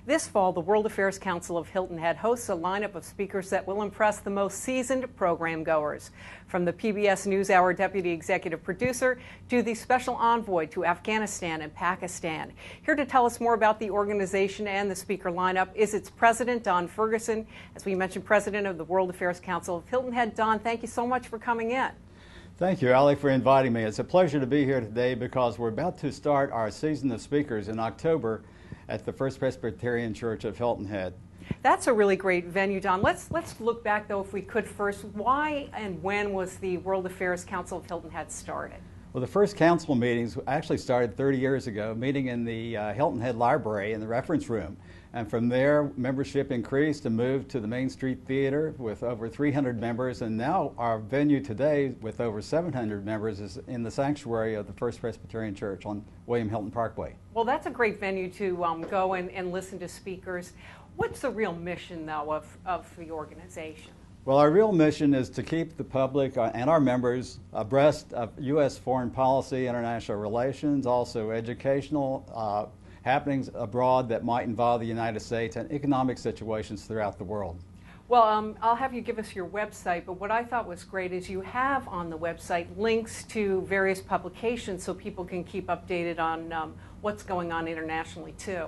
This fall, the World Affairs Council of Hilton Head hosts a lineup of speakers that will impress the most seasoned program goers. From the PBS NewsHour Deputy Executive Producer to the Special Envoy to Afghanistan and Pakistan. Here to tell us more about the organization and the speaker lineup is its president, Don Ferguson. As we mentioned, president of the World Affairs Council of Hilton Head. Don, thank you so much for coming in. Thank you, Ali, for inviting me. It's a pleasure to be here today because we're about to start our season of speakers in October at the First Presbyterian Church of Hilton Head. That's a really great venue, Don. Let's look back, though, if we could first. Why and when was the World Affairs Council of Hilton Head started? Well, the first council meetings actually started 30 years ago, meeting in the Hilton Head Library in the reference room. And from there, membership increased and moved to the Main Street Theater with over 300 members. And now our venue today, with over 700 members, is in the sanctuary of the First Presbyterian Church on William Hilton Parkway. Well, that's a great venue to go and listen to speakers. What's the real mission, though, of the organization? Well, our real mission is to keep the public and our members abreast of U.S. foreign policy, international relations, also educational happenings abroad that might involve the United States, and economic situations throughout the world. Well, I'll have you give us your website, but what I thought was great is you have on the website links to various publications so people can keep updated on what's going on internationally, too.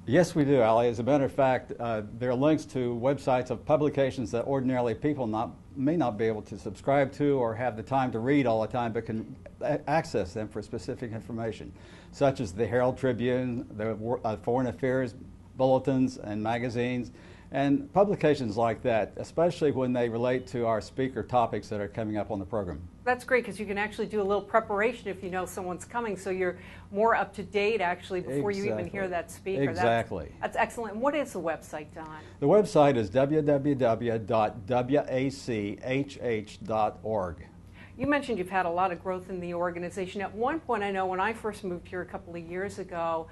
Yes, we do, Ali. As a matter of fact, there are links to websites of publications that ordinarily people may not be able to subscribe to or have the time to read all the time, but can access them for specific information, such as the Herald Tribune, the Foreign Affairs bulletins and magazines, and publications like that, especially when they relate to our speaker topics that are coming up on the program. That's great, because you can actually do a little preparation if you know someone's coming, so you're more up to date actually before you even hear that speaker. Exactly. That's excellent. What is the website, Don? The website is www.wachh.org. You mentioned you've had a lot of growth in the organization. At one point, I know when I first moved here a couple of years ago,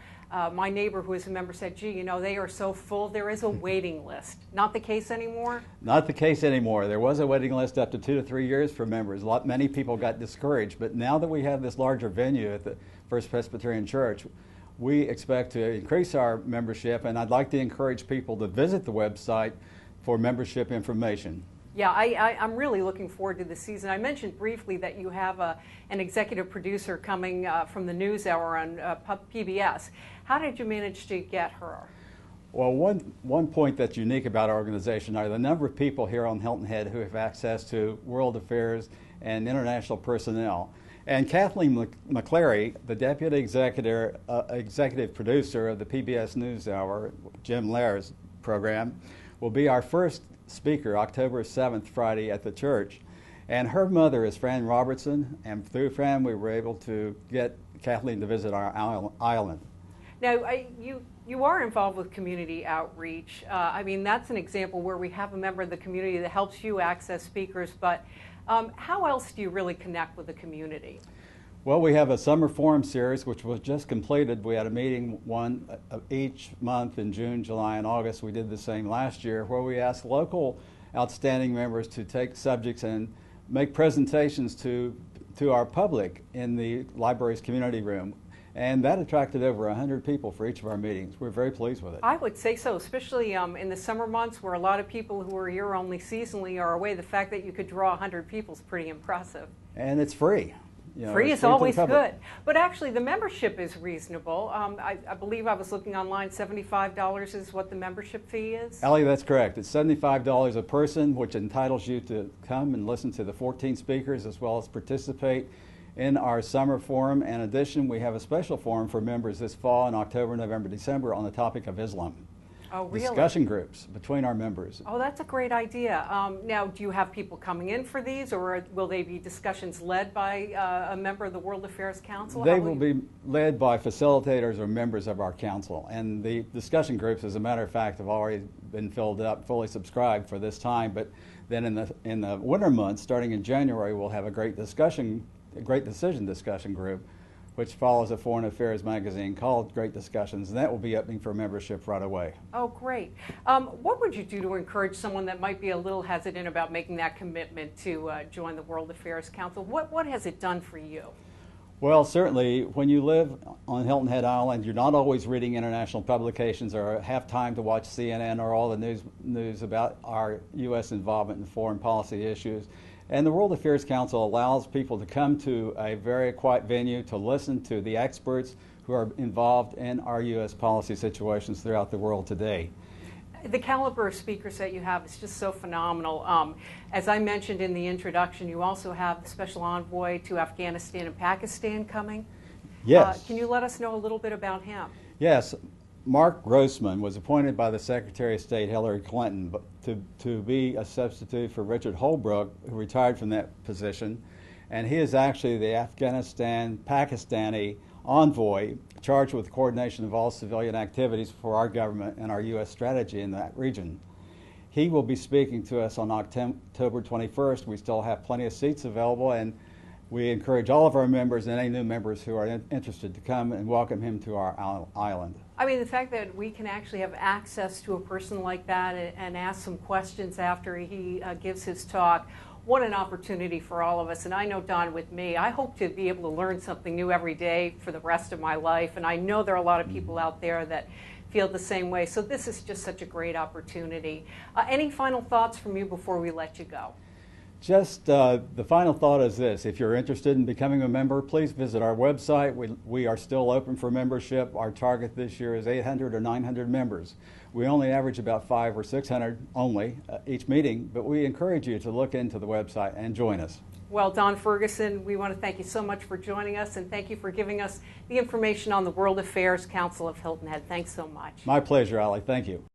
my neighbor who is a member said, gee, you know, they are so full, there is a waiting list. Not the case anymore? Not the case anymore. There was a waiting list up to 2 to 3 years for members. Many people got discouraged, but now that we have this larger venue at the First Presbyterian Church, we expect to increase our membership, and I'd like to encourage people to visit the website for membership information. Yeah, I'm really looking forward to the season. I mentioned briefly that you have an executive producer coming from the NewsHour on PBS. How did you manage to get her? Well, one point that's unique about our organization are the number of people here on Hilton Head who have access to world affairs and international personnel. And Kathleen McClary, the deputy executive producer of the PBS NewsHour, Jim Lair's program, will be our first speaker October 7th, Friday, at the church. And her mother is Fran Robertson, and through Fran we were able to get Kathleen to visit our island. Now, you are involved with community outreach. I mean, that's an example where we have a member of the community that helps you access speakers, but how else do you really connect with the community? Well, we have a summer forum series which was just completed. We had a meeting one each month in June, July, and August. We did the same last year, where we asked local outstanding members to take subjects and make presentations to our public in the library's community room. And that attracted over 100 people for each of our meetings. We're very pleased with it. I would say so, especially in the summer months where a lot of people who are here only seasonally are away. The fact that you could draw 100 people is pretty impressive. And it's free. You know, free is always good. But actually, the membership is reasonable. I believe I was looking online, $75 is what the membership fee is? Ali, that's correct. It's $75 a person, which entitles you to come and listen to the 14 speakers as well as participate in our summer forum. In addition, we have a special forum for members this fall in October, November, December on the topic of Islam. Oh, really? Discussion groups between our members. Oh, that's a great idea. Now, do you have people coming in for these, or will they be discussions led by a member of the World Affairs Council? They will be led by facilitators or members of our council. And the discussion groups, as a matter of fact, have already been filled up, fully subscribed for this time. But then in the winter months, starting in January, we'll have a great decision discussion group, which follows a foreign affairs magazine called Great Discussions, and that will be opening for membership right away. Oh, great. What would you do to encourage someone that might be a little hesitant about making that commitment to join the World Affairs Council? What has it done for you? Well, certainly, when you live on Hilton Head Island, you're not always reading international publications or have time to watch CNN or all the news about our U.S. involvement in foreign policy issues. And the World Affairs Council allows people to come to a very quiet venue to listen to the experts who are involved in our U.S. policy situations throughout the world today. The caliber of speakers that you have is just so phenomenal. As I mentioned in the introduction, you also have the Special Envoy to Afghanistan and Pakistan coming. Yes. Can you let us know a little bit about him? Yes. Mark Grossman was appointed by the Secretary of State Hillary Clinton to be a substitute for Richard Holbrooke, who retired from that position. And he is actually the Afghanistan-Pakistani envoy charged with coordination of all civilian activities for our government and our U.S. strategy in that region. He will be speaking to us on October 21st. We still have plenty of seats available, and we encourage all of our members and any new members who are interested to come and welcome him to our island. I mean, the fact that we can actually have access to a person like that and ask some questions after he gives his talk, what an opportunity for all of us. And I know, Don, with me, I hope to be able to learn something new every day for the rest of my life. And I know there are a lot of people out there that feel the same way. So this is just such a great opportunity. Any final thoughts from you before we let you go? Just the final thought is this. If you're interested in becoming a member, please visit our website. We are still open for membership. Our target this year is 800 or 900 members. We only average about 500 or 600 only each meeting, but we encourage you to look into the website and join us. Well, Don Ferguson, we want to thank you so much for joining us, and thank you for giving us the information on the World Affairs Council of Hilton Head. Thanks so much. My pleasure, Ali. Thank you.